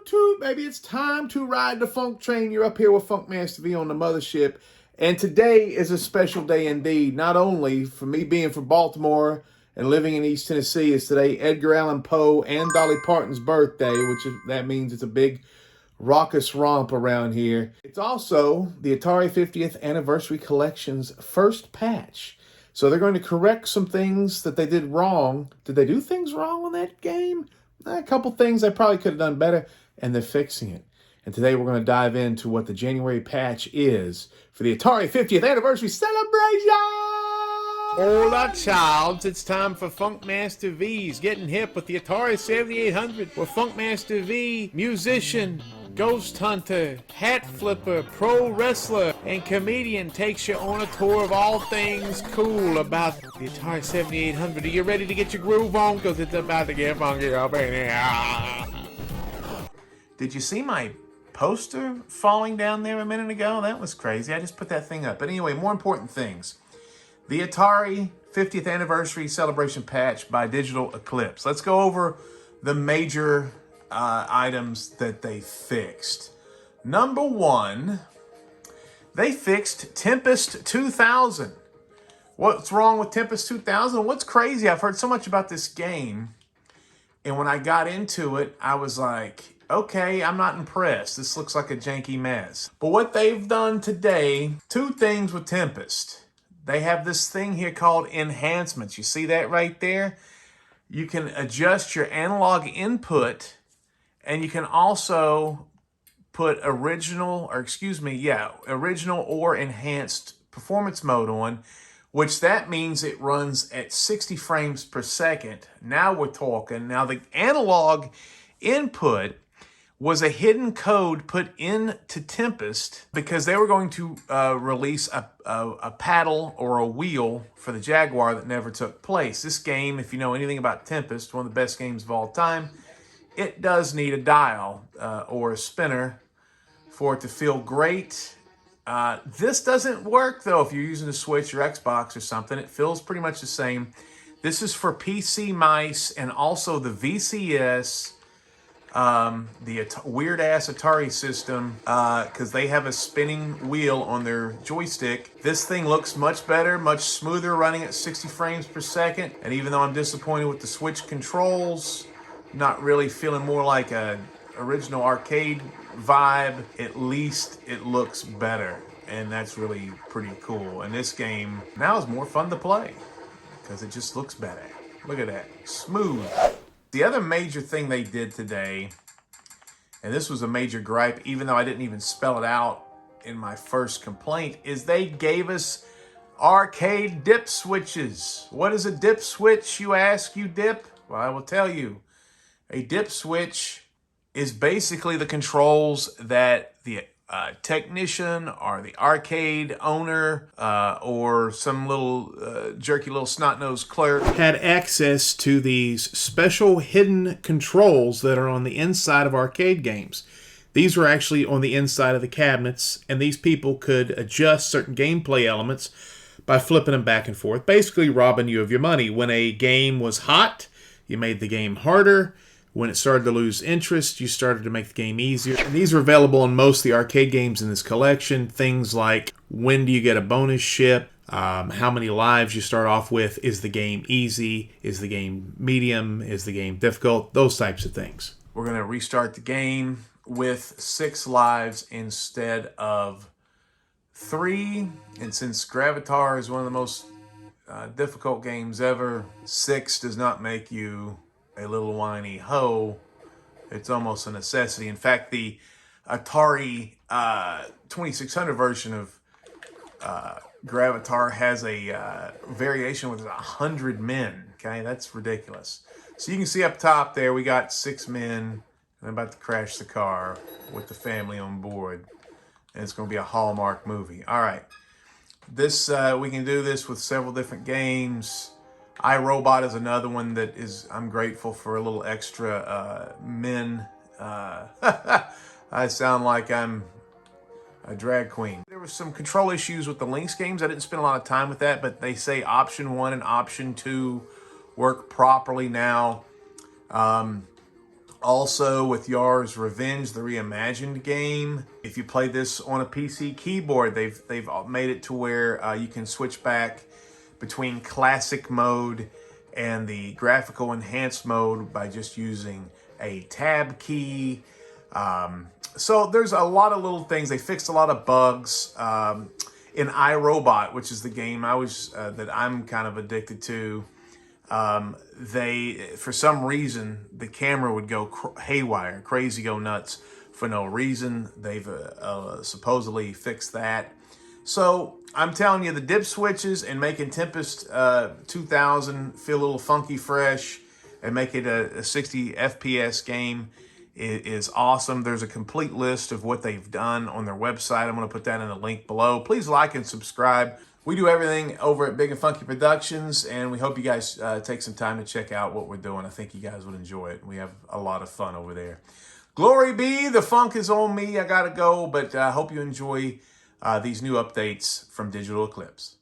toot, baby. It's time to ride the funk train. You're up here with Funkmaster V on the mothership. And today is a special day indeed. Not only for me being from Baltimore and living in East Tennessee, is today Edgar Allan Poe and Dolly Parton's birthday, that means it's a big raucous romp around here. It's also the Atari 50th Anniversary Collection's first patch. So they're going to correct some things that they did wrong. Did they do things wrong on that game? A couple things they probably could have done better, and they're fixing it. And today we're going to dive into what the January patch is for the Atari 50th Anniversary Celebration! Hola, childs. It's time for Funkmaster V's Getting Hip with the Atari 7800, where Funkmaster V, musician, ghost hunter, hat flipper, pro wrestler, and comedian takes you on a tour of all things cool about the Atari 7800. Are you ready to get your groove on? Because it's about to get funky up in here. Did you see my poster falling down there a minute ago? That was crazy. I just put that thing up. But anyway, more important things. The Atari 50th Anniversary Celebration Patch by Digital Eclipse. Let's go over the major items that they fixed. Number one, they fixed Tempest 2000. What's wrong with Tempest 2000? What's crazy? I've heard so much about this game, and when I got into it, I was like, okay, I'm not impressed. This looks like a janky mess. But what they've done today, two things with Tempest. They have this thing here called enhancements. You see that right there? You can adjust your analog input, and you can also put original or enhanced performance mode on, which that means it runs at 60 frames per second. Now we're talking. Now the analog input was a hidden code put into Tempest because they were going to release a paddle or a wheel for the Jaguar that never took place. This game, if you know anything about Tempest, one of the best games of all time, it does need a dial or a spinner for it to feel great. This doesn't work, though, if you're using a Switch or Xbox or something. It feels pretty much the same. This is for PC mice and also the VCS, the weird-ass Atari system, because they have a spinning wheel on their joystick. This thing looks much better, much smoother, running at 60 frames per second. And even though I'm disappointed with the Switch controls, not really feeling more like a original arcade vibe, at least it looks better. And that's really pretty cool. And this game now is more fun to play because it just looks better. Look at that. Smooth. The other major thing they did today, and this was a major gripe, even though I didn't even spell it out in my first complaint, is they gave us arcade dip switches. What is a dip switch, you ask, you dip? Well, I will tell you. A dip switch is basically the controls that the technician or the arcade owner or some little jerky little snot-nosed clerk had access to these special hidden controls that are on the inside of arcade games. These were actually on the inside of the cabinets, and these people could adjust certain gameplay elements by flipping them back and forth, basically robbing you of your money. When a game was hot, you made the game harder. When it started to lose interest, you started to make the game easier. And these are available in most of the arcade games in this collection. Things like, when do you get a bonus ship? How many lives you start off with? Is the game easy? Is the game medium? Is the game difficult? Those types of things. We're going to restart the game with 6 lives instead of 3. And since Gravatar is one of the most difficult games ever, 6 does not make you a little whiny hoe. It's almost a necessity. In fact, the Atari 2600 version of Gravatar has a variation with 100 men. Okay, that's ridiculous. So you can see up top there, we got 6 men, and I'm about to crash the car with the family on board. And it's going to be a Hallmark movie. All right. This we can do this with several different games. iRobot is another one that I'm grateful for a little extra men. I sound like I'm a drag queen. There were some control issues with the Lynx games. I didn't spend a lot of time with that, but they say option 1 and option 2 work properly now. Also with Yar's Revenge, the reimagined game. If you play this on a PC keyboard, they've made it to where you can switch back between classic mode and the graphical enhanced mode by just using a tab key. So there's a lot of little things. They fixed a lot of bugs. In iRobot, which is the game that I'm kind of addicted to, for some reason, the camera would go haywire, crazy, go nuts for no reason. They've supposedly fixed that. So I'm telling you, the dip switches and making Tempest 2000 feel a little funky fresh and make it a 60 FPS game is awesome. There's a complete list of what they've done on their website. I'm going to put that in the link below. Please like and subscribe. We do everything over at Big and Funky Productions, and we hope you guys take some time to check out what we're doing. I think you guys would enjoy it. We have a lot of fun over there. Glory be, the funk is on me. I got to go, but I hope you enjoy these new updates from Digital Eclipse.